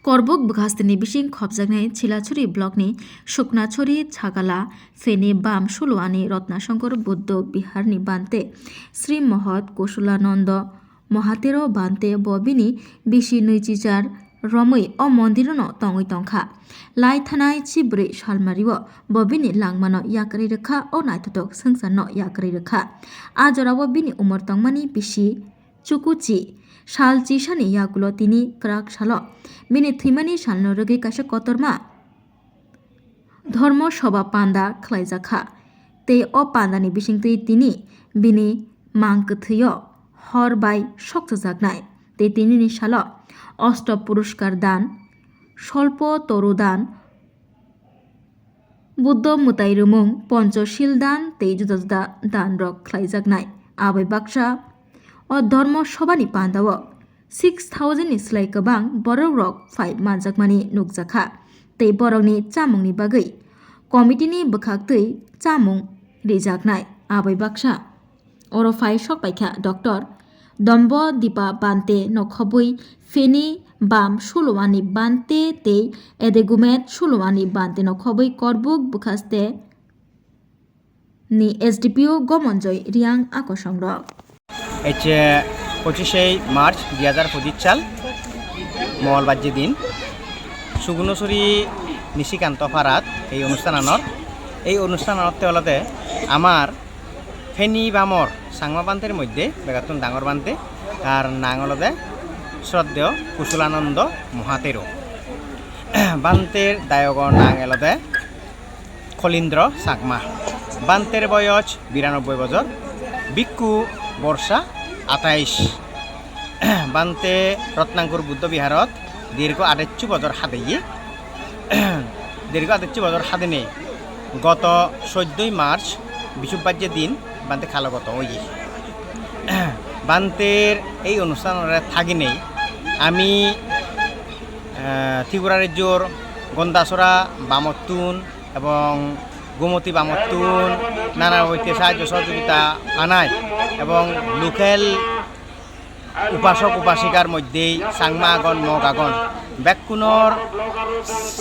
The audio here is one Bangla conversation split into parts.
करबुक बखास्तिनि बिसिं खबजागनाय छिलाछुरि ब्लकनि सुकनाछुरि छागाला फेनि बाम सुलुआनि रत्नाशंकर बुद्ध बिहारनि बान्ते श्री महत कुशलानन्द महातेरो बान्ते बबिनि बिसि नैजिचार रमै अ मन्दिरनो तङै तंखा लाई थानाय चिब्रै सालमारिओ बबिनि langmano yakri rekha o naitotok sengsanno yakri rekha ajorabo bini umor tongmani bisi chukuchi sal chisani yagulo tini krak salo bini thimani salno rogi kaisa kotorma ধর্ম সভা পান্দা খ্লাইজাখা tei o pandani bisingtui tini bini mangkthio hor bai sokjajaknai tei tinini salo অষ্ট পুরস্কার দান স্বল্প তরু দান বুদ্ধ মুতাই রুমুং পঞ্চশীল দান tei juda juda dan rok khlaijaknai abai baksa o ধর্ম সভানি pandao 6000 ni slai kabang borok rok phai manjakmani nukjakha tei borokni chamungni bagui komitini bwkhaktui chamung rijaknai abai baksa oro phai sokpaikha Dr. Dombo Dipa Bante Nokhobui Feni Bam Suluani Bante Tei Edegumet Suluani Bante Nokhobui Korbuk Bukhaste Ni SDPO Gomonjoy Riang Akosongrok হচ্ছে 25শে মার্চ 2025 সাল মঙ্গলবার দিন সুগুণচুরি নিশিকান্ত পাড়াত এই অনুষ্ঠানত হলতে আমার ফেনি বামর সাংমা বান্তের মধ্যে বেগাতুন ডাঙর বান্তে আর নাং হলতে শ্রদ্ধেয় কুশলানন্দ মহাতেরো বান্তের দায়গর নাং এলতে খলীন্দ্র চাকমা বান্তের বয়স 92 বছর বিক্ষু বর্ষা 28 বান্তে রত্নাঙ্কুর বুদ্ধ বিহারত দীর্ঘ 28 বছর হাদিনে গত 14 মার্চ বিশুবাজ্যের দিন বান্তে খালগত ওই বান্তের এই অনুষ্ঠানের থাকি নেই আমি ত্রিপুরা রাজ্যর গন্দাসরা বামতুন এবং গোমতী বামতুন নানা বৈতে সাহায্য সহযোগিতা আনায় এবং লোকাল উপাসক উপাসিকার মধ্যেই সাংমা আগন মগ আগন ব্যাকুণর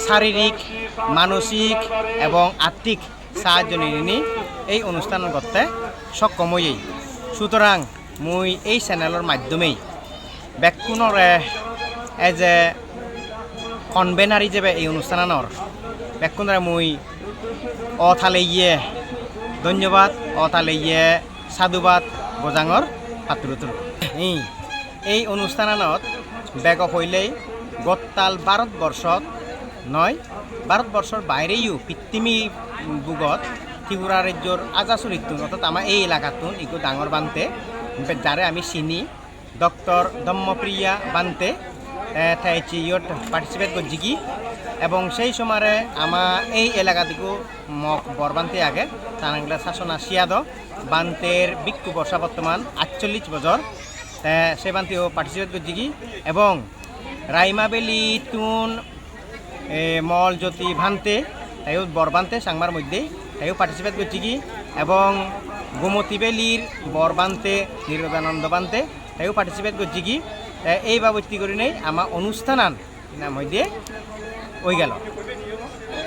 শারীরিক মানসিক এবং আর্থিক সাহায্য নিয়ে এই অনুষ্ঠান করতে সক্ষম হই সুতরাং মুই এই চ্যানেলের মাধ্যমেই ব্যাকুণরে এজ এ কনভেনার হিসেবে এই অনুষ্ঠানৰ ব্যাকুণরে মুই অথালেইয়ে ধন্যবাদ অথালেইয়ে সাধুবাদ বজাঙর পাত্রতুর এই অনুষ্ঠানত বেগ হইলেই গত্তাল ভারতবর্ষত নয় ভারতবর্ষর বাইরেও পৃথিবী বুগত ত্রিপুরা রাজ্যর আজাচুরিতুন অর্থাৎ আমার এই এলাকাতুন ইকো ডাঙর বান্তে যারে আমি চিনি ডক্টর দম্মপ্রিয়া বান্তে থাইছি ইয়ত পার্টিসিপেট করছি এবং সেই সময় আমার এই এলাকাটিকো মক বরবান্তে আগে তানাংলা শাসনা সিয়াদ বান্তের বিক্ষু বর্ষা বর্তমান 48 বছর সে বান্তেও পার্টিসিপেট করছি এবং রাইমাবেলি তুন মল জ্যোতি ভান্তে তাইও বরবান্তে সাংমার মধ্যে তাইও পার্টিসিপেট করছি এবং গোমতী বেলির বরবান্তে নিরোধানন্দ বান্তে তাইও পার্টিসিপেট করছি এই বাবদটি করে নেই আমার অনুষ্ঠান মধ্যে ওই গেল।